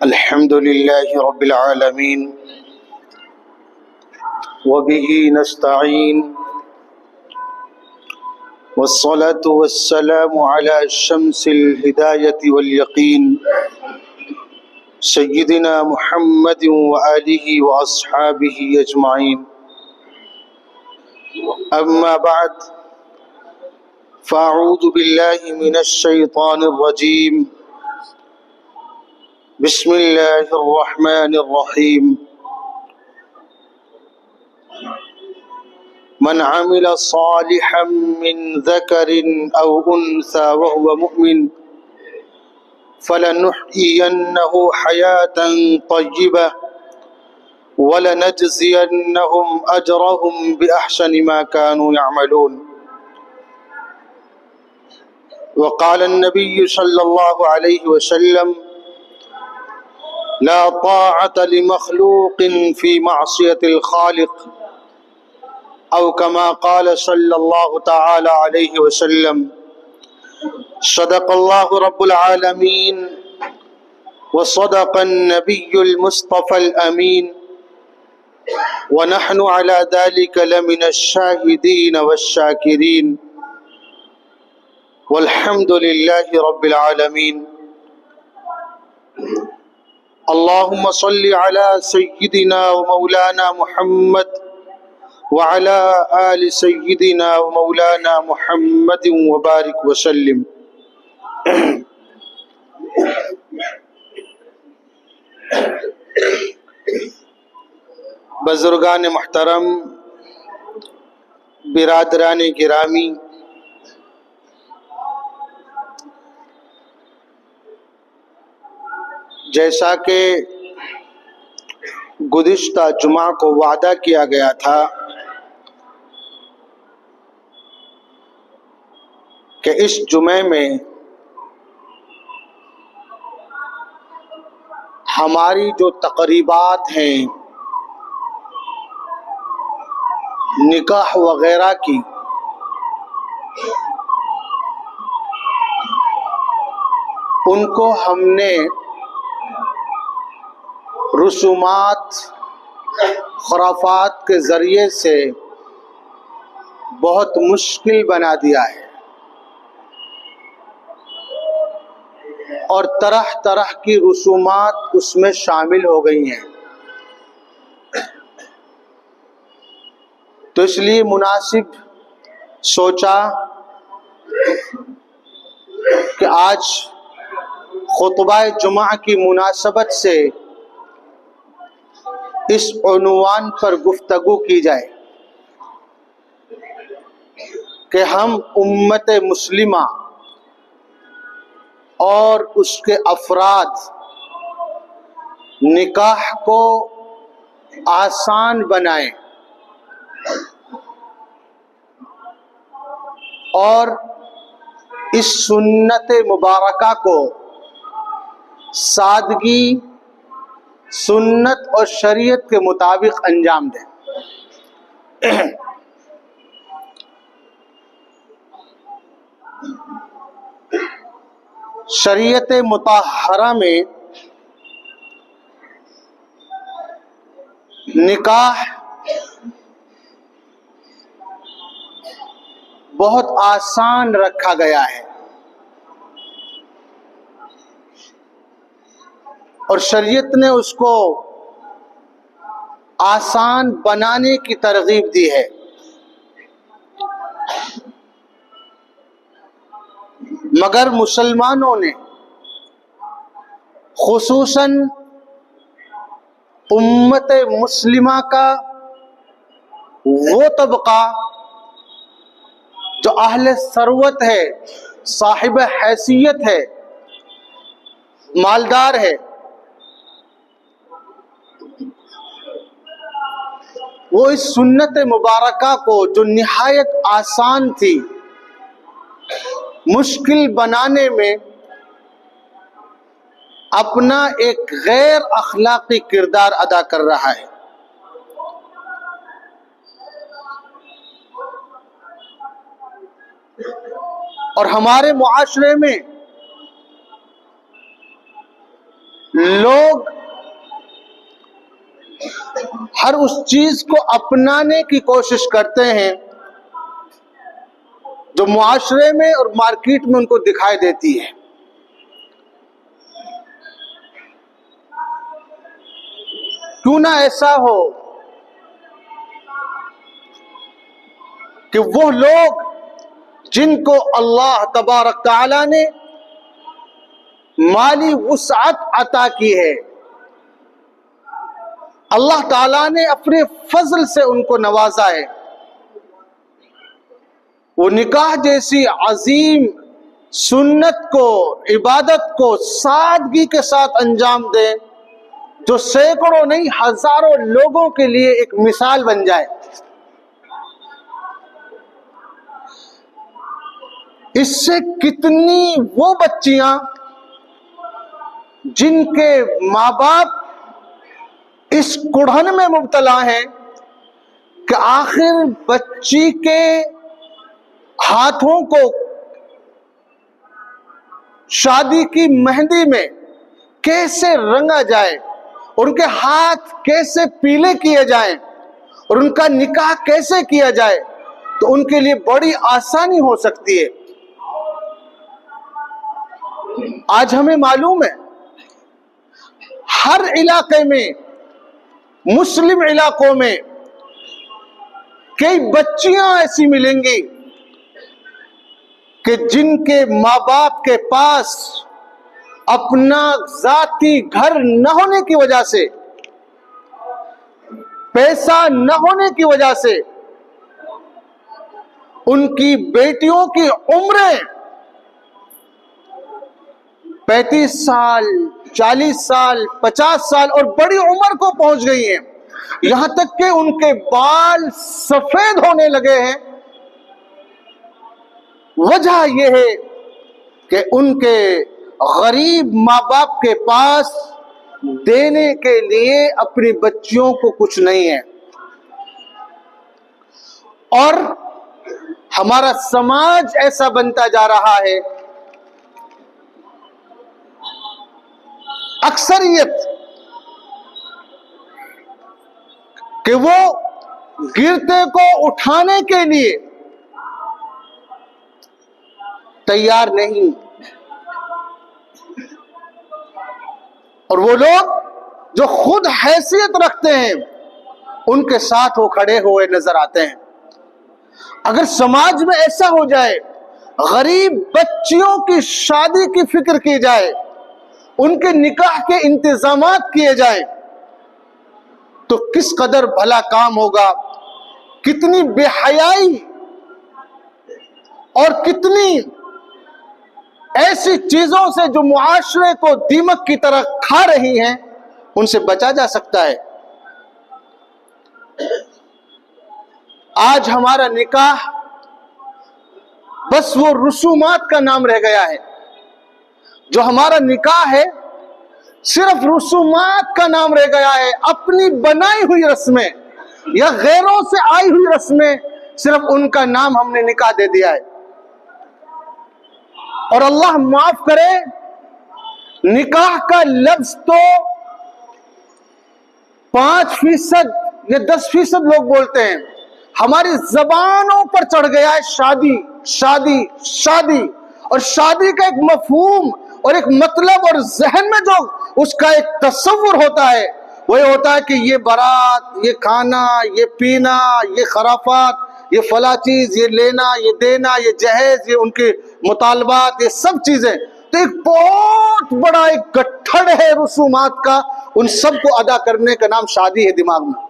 الحمد لله رب العالمين وبه نستعين والصلاة والسلام على شمس الهداية واليقين سيدنا محمد وآله وأصحابه أجمعين. أما بعد فأعوذ بالله من الشيطان الرجيم. بسم الله الرحمن الرحيم. من عمل صالحا من ذكر أو أنثى وهو مؤمن فلنحيينه حياة طيبة ولنجزينهم أجرهم بأحسن ما كانوا يعملون. وقال النبي صلى الله عليه وسلم: لا طاعة لمخلوق في معصية الخالق، أو كما قال صلى الله تعالى عليه وسلم. صدق الله رب العالمين وصدق النبي المصطفى الأمين، ونحن على ذلك لمن الشاهدين والشاكرين، والحمد لله رب العالمين. اللهم صل على سيدنا ومولانا محمد وعلى آل سيدنا ومولانا محمد وبارك وسلم. بزرگان محترم، برادران گرامی، جیسا کہ گزشتہ جمعہ کو وعدہ کیا گیا تھا کہ اس جمعے میں ہماری جو تقریبات ہیں نکاح وغیرہ کی، ان کو ہم نے رسومات خرافات کے ذریعے سے بہت مشکل بنا دیا ہے، اور طرح طرح کی رسومات اس میں شامل ہو گئی ہیں. تو اس لیے مناسب سوچا کہ آج خطبہ جمعہ کی مناسبت سے اس عنوان پر گفتگو کی جائے کہ ہم امت مسلمہ اور اس کے افراد نکاح کو آسان بنائیں اور اس سنت مبارکہ کو سادگی، سنت اور شریعت کے مطابق انجام دیں. شریعت مطہرہ میں نکاح بہت آسان رکھا گیا ہے، اور شریعت نے اس کو آسان بنانے کی ترغیب دی ہے. مگر مسلمانوں نے، خصوصاً امت مسلمہ کا وہ طبقہ جو اہل ثروت ہے، صاحب حیثیت ہے، مالدار ہے، وہ اس سنت مبارکہ کو جو نہایت آسان تھی مشکل بنانے میں اپنا ایک غیر اخلاقی کردار ادا کر رہا ہے. اور ہمارے معاشرے میں لوگ ہر اس چیز کو اپنانے کی کوشش کرتے ہیں جو معاشرے میں اور مارکیٹ میں ان کو دکھائی دیتی ہے. کیوں نہ ایسا ہو کہ وہ لوگ جن کو اللہ تبارک تعالی نے مالی وسعت عطا کی ہے، اللہ تعالیٰ نے اپنے فضل سے ان کو نوازا ہے، وہ نکاح جیسی عظیم سنت کو، عبادت کو سادگی کے ساتھ انجام دیں جو سینکڑوں نہیں ہزاروں لوگوں کے لیے ایک مثال بن جائے. اس سے کتنی وہ بچیاں جن کے ماں باپ اس کڑھن میں مبتلا ہیں کہ آخر بچی کے ہاتھوں کو شادی کی مہندی میں کیسے رنگا جائے، ان کے ہاتھ کیسے پیلے کیے جائیں اور ان کا نکاح کیسے کیا جائے تو ان کے لیے بڑی آسانی ہو سکتی ہے. آج ہمیں معلوم ہے ہر علاقے میں، مسلم علاقوں میں کئی بچیاں ایسی ملیں گی کہ جن کے ماں باپ کے پاس اپنا ذاتی گھر نہ ہونے کی وجہ سے، پیسہ نہ ہونے کی وجہ سے ان کی بیٹیوں کی عمریں 35 سال 40 سال 50 سال اور بڑی عمر کو پہنچ گئی ہیں، یہاں تک کہ ان کے بال سفید ہونے لگے ہیں. وجہ یہ ہے کہ ان کے غریب ماں باپ کے پاس دینے کے لیے اپنی بچیوں کو کچھ نہیں ہے. اور ہمارا سماج ایسا بنتا جا رہا ہے، اکثریت کہ وہ گرتے کو اٹھانے کے لیے تیار نہیں، اور وہ لوگ جو خود حیثیت رکھتے ہیں ان کے ساتھ وہ کھڑے ہوئے نظر آتے ہیں. اگر سماج میں ایسا ہو جائے، غریب بچیوں کی شادی کی فکر کی جائے، ان کے نکاح کے انتظامات کیے جائیں تو کس قدر بھلا کام ہوگا. کتنی بے حیائی اور کتنی ایسی چیزوں سے جو معاشرے کو دیمک کی طرح کھا رہی ہیں ان سے بچا جا سکتا ہے. آج ہمارا نکاح بس وہ رسومات کا نام رہ گیا ہے. جو ہمارا نکاح ہے صرف رسومات کا نام رہ گیا ہے. اپنی بنائی ہوئی رسمیں یا غیروں سے آئی ہوئی رسمیں، صرف ان کا نام ہم نے نکاح دے دیا ہے. اور اللہ معاف کرے، نکاح کا لفظ تو 5% یا 10% لوگ بولتے ہیں. ہماری زبانوں پر چڑھ گیا ہے شادی شادی شادی، اور شادی کا ایک مفہوم اور ایک مطلب اور ذہن میں جو اس کا ایک تصور ہوتا ہے وہ یہ ہوتا ہے کہ یہ بارات، یہ کھانا، یہ پینا، یہ خرافات، یہ فلاں چیز، یہ لینا، یہ دینا، یہ جہیز، یہ ان کے مطالبات، یہ سب چیزیں. تو ایک بہت بڑا ایک گٹھڑ ہے رسومات کا، ان سب کو ادا کرنے کا نام شادی ہے دماغ میں.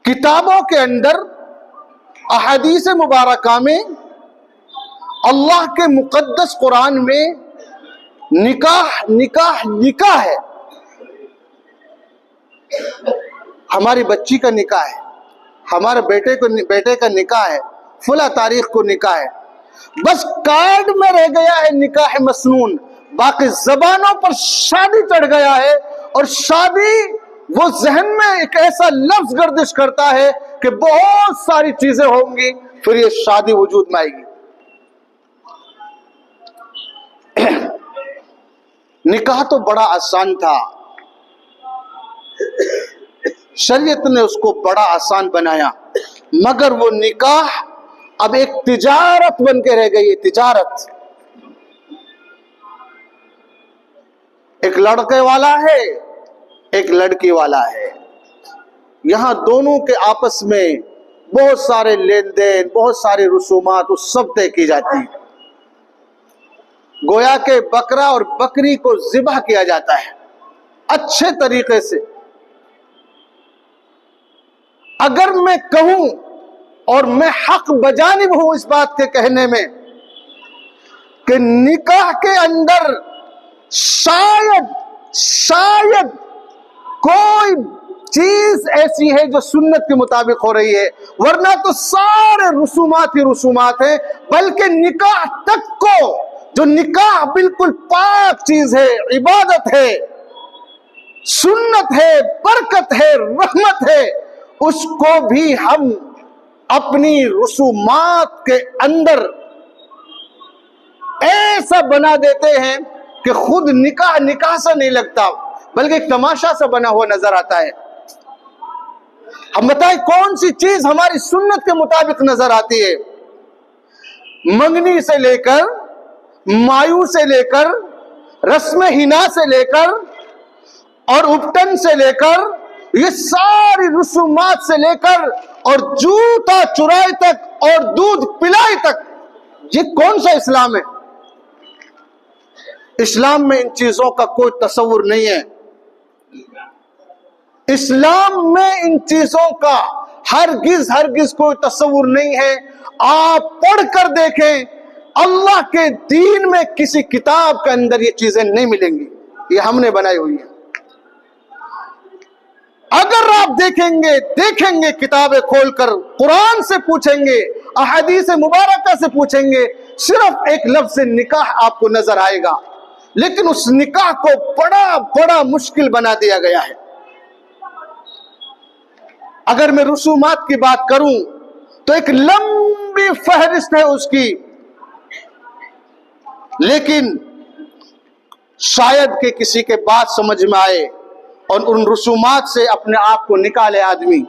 کتابوں کے اندر، احادیث مبارکہ میں، اللہ کے مقدس قرآن میں نکاح نکاح نکاح ہے. ہماری بچی کا نکاح ہے، ہمارے بیٹے کا نکاح ہے، فلاں تاریخ کو نکاح ہے. بس کارڈ میں رہ گیا ہے نکاح مسنون، باقی زبانوں پر شادی چڑھ گیا ہے. اور شادی وہ ذہن میں ایک ایسا لفظ گردش کرتا ہے کہ بہت ساری چیزیں ہوں گی پھر یہ شادی وجود میں آئے گی. نکاح تو بڑا آسان تھا، شریعت نے اس کو بڑا آسان بنایا، مگر وہ نکاح اب ایک تجارت بن کے رہ گئی ہے، تجارت۔ ایک لڑکے والا ہے، ایک لڑکی والا ہے، یہاں دونوں کے آپس میں بہت سارے لین دین، بہت ساری رسومات اس سب طے کی جاتی ہیں، گویا کہ بکرا اور بکری کو ذبح کیا جاتا ہے اچھے طریقے سے۔ اگر میں کہوں اور میں حق بجانب ہوں اس بات کے کہنے میں کہ نکاح کے اندر شاید کوئی چیز ایسی ہے جو سنت کے مطابق ہو رہی ہے، ورنہ تو سارے رسومات ہی رسومات ہیں، بلکہ نکاح تک کو، جو نکاح بالکل پاک چیز ہے، عبادت ہے، سنت ہے، برکت ہے، رحمت ہے، اس کو بھی ہم اپنی رسومات کے اندر ایسا بنا دیتے ہیں کہ خود نکاح نکاح سا نہیں لگتا، بلکہ ایک تماشا سا بنا ہوا نظر آتا ہے۔ ہم بتائیں کون سی چیز ہماری سنت کے مطابق نظر آتی ہے؟ منگنی سے لے کر، مایو سے لے کر، رسم حنا سے لے کر اور اپٹن سے لے کر، یہ ساری رسومات سے لے کر اور جوتا چرائی تک اور دودھ پلائی تک، یہ کون سا اسلام ہے؟ اسلام میں ان چیزوں کا کوئی تصور نہیں ہے، اسلام میں ان چیزوں کا ہرگز کوئی تصور نہیں ہے۔ آپ پڑھ کر دیکھیں، اللہ کے دین میں کسی کتاب کے اندر یہ چیزیں نہیں ملیں گی، یہ ہم نے بنائی ہوئی ہیں۔ اگر آپ دیکھیں گے کتابیں کھول کر، قرآن سے پوچھیں گے، احادیث مبارکہ سے پوچھیں گے، صرف ایک لفظ نکاح آپ کو نظر آئے گا، لیکن اس نکاح کو بڑا مشکل بنا دیا گیا ہے۔ اگر میں رسومات کی بات کروں تو ایک لمبی فہرست ہے اس کی، لیکن شاید کہ کسی کے بات سمجھ میں آئے اور ان رسومات سے اپنے آپ کو نکالے آدمی۔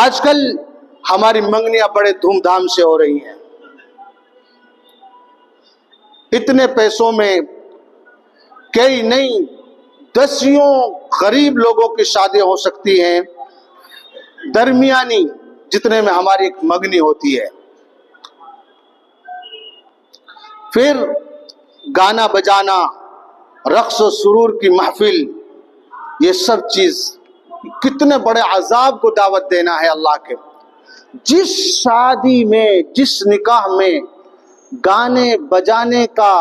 آج کل ہماری منگنیاں بڑے دھوم دھام سے ہو رہی ہیں، اتنے پیسوں میں کئی نہیں دسیوں غریب لوگوں کی شادیاں ہو سکتی ہیں، درمیانی جتنے میں ہماری ایک منگنی ہوتی ہے۔ پھر گانا بجانا، رقص و سرور کی محفل، یہ سب چیز کتنے بڑے عذاب کو دعوت دینا ہے اللہ کے۔ جس شادی میں، جس نکاح میں گانے بجانے کا،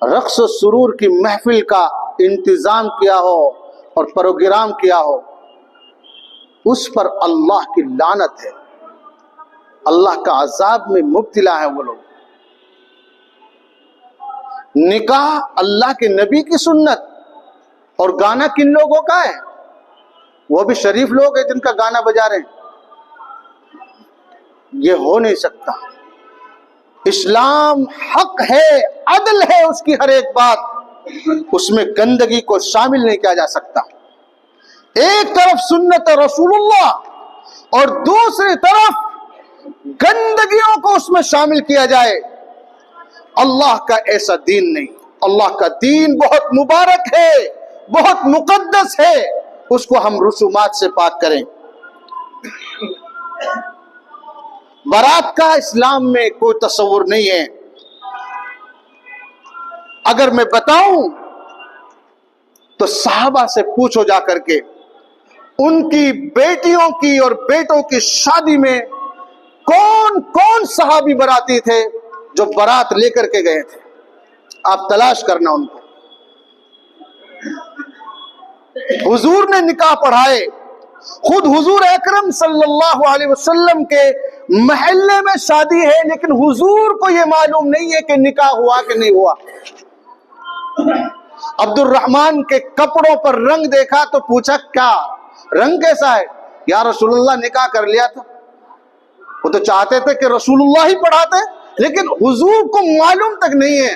رقص و سرور کی محفل کا انتظام کیا ہو اور پروگرام کیا ہو، اس پر اللہ کی لعنت ہے، اللہ کا عذاب میں مبتلا ہے وہ لوگ۔ نکاح اللہ کے نبی کی سنت، اور گانا کن لوگوں کا ہے؟ وہ بھی شریف لوگ ہیں جن کا گانا بجا رہے ہیں۔ یہ ہو نہیں سکتا۔ اسلام حق ہے، عدل ہے، اس کی ہر ایک بات، اس میں گندگی کو شامل نہیں کیا جا سکتا۔ ایک طرف سنت رسول اللہ اور دوسری طرف گندگیوں کو اس میں شامل کیا جائے، اللہ کا ایسا دین نہیں۔ اللہ کا دین بہت مبارک ہے، بہت مقدس ہے، اس کو ہم رسومات سے پاک کریں۔ بارات کا اسلام میں کوئی تصور نہیں ہے۔ اگر میں بتاؤں تو صحابہ سے پوچھو جا کر کے، ان کی بیٹیوں کی اور بیٹوں کی شادی میں کون کون صحابی باراتی تھے جو بارات لے کر کے گئے تھے، آپ تلاش کرنا ان کو۔ حضور نے نکاح پڑھائے، خود حضور اکرم صلی اللہ علیہ وسلم کے محلے میں شادی ہے، لیکن حضور کو یہ معلوم نہیں ہے کہ نکاح ہوا کہ نہیں ہوا۔ عبد الرحمن کے کپڑوں پر رنگ دیکھا تو پوچھا کیا رنگ کیسا ہے؟ یا رسول اللہ نکاح کر لیا تھا۔ وہ تو چاہتے تھے کہ رسول اللہ ہی پڑھاتے، لیکن حضور کو معلوم تک نہیں ہے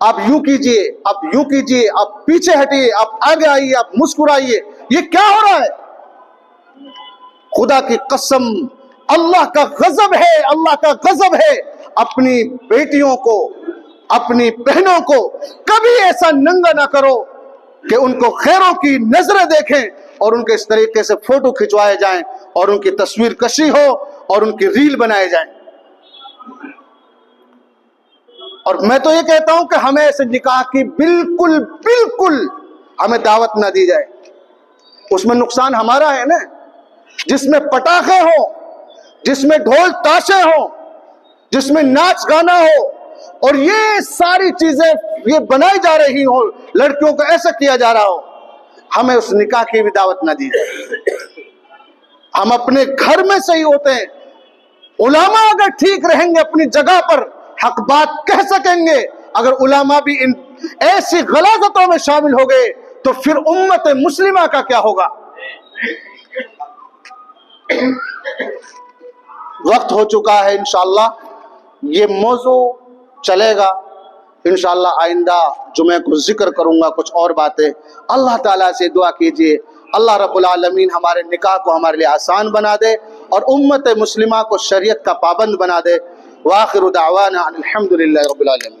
آپ یوں کیجئے، آپ یوں کیجئے، آپ پیچھے ہٹیے، آپ آگے آئیے، آپ مسکرائیے، یہ کیا ہو رہا ہے؟ خدا کی قسم اللہ کا غضب ہے، اللہ کا غضب ہے۔ اپنی بیٹیوں کو، اپنی بہنوں کو کبھی ایسا ننگا نہ کرو کہ ان کو غیروں کی نظریں دیکھیں اور ان کے اس طریقے سے فوٹو کھنچوائے جائیں اور ان کی تصویر کشی ہو اور ان کی ریل بنائے جائیں۔ اور میں تو یہ کہتا ہوں کہ ہمیں ایسے نکاح کی بالکل ہمیں دعوت نہ دی جائے۔ اس میں نقصان ہمارا ہے نا، جس میں پٹاخے ہوں، جس میں ڈھول تاشے ہوں، جس میں ناچ گانا ہو، اور یہ ساری چیزیں یہ بنائی جا رہی ہوں، لڑکیوں کو ایسا کیا جا رہا ہو، ہمیں اس نکاح کی بھی دعوت نہ دی جائے۔ ہم اپنے گھر میں صحیح ہوتے ہیں، علماء اگر ٹھیک رہیں گے اپنی جگہ پر حق بات کہہ سکیں گے، اگر علماء بھی ان ایسی غلاظتوں میں شامل ہو گئے تو پھر امت مسلمہ کا کیا ہوگا؟ وقت ہو چکا ہے، انشاءاللہ یہ موضوع چلے گا، انشاءاللہ آئندہ جمعہ کو ذکر کروں گا کچھ اور باتیں۔ اللہ تعالیٰ سے دعا کیجئے اللہ رب العالمین ہمارے نکاح کو ہمارے لیے آسان بنا دے اور امت مسلمہ کو شریعت کا پابند بنا دے۔ وآخر دعوانا الحمدللہ رب العالمین۔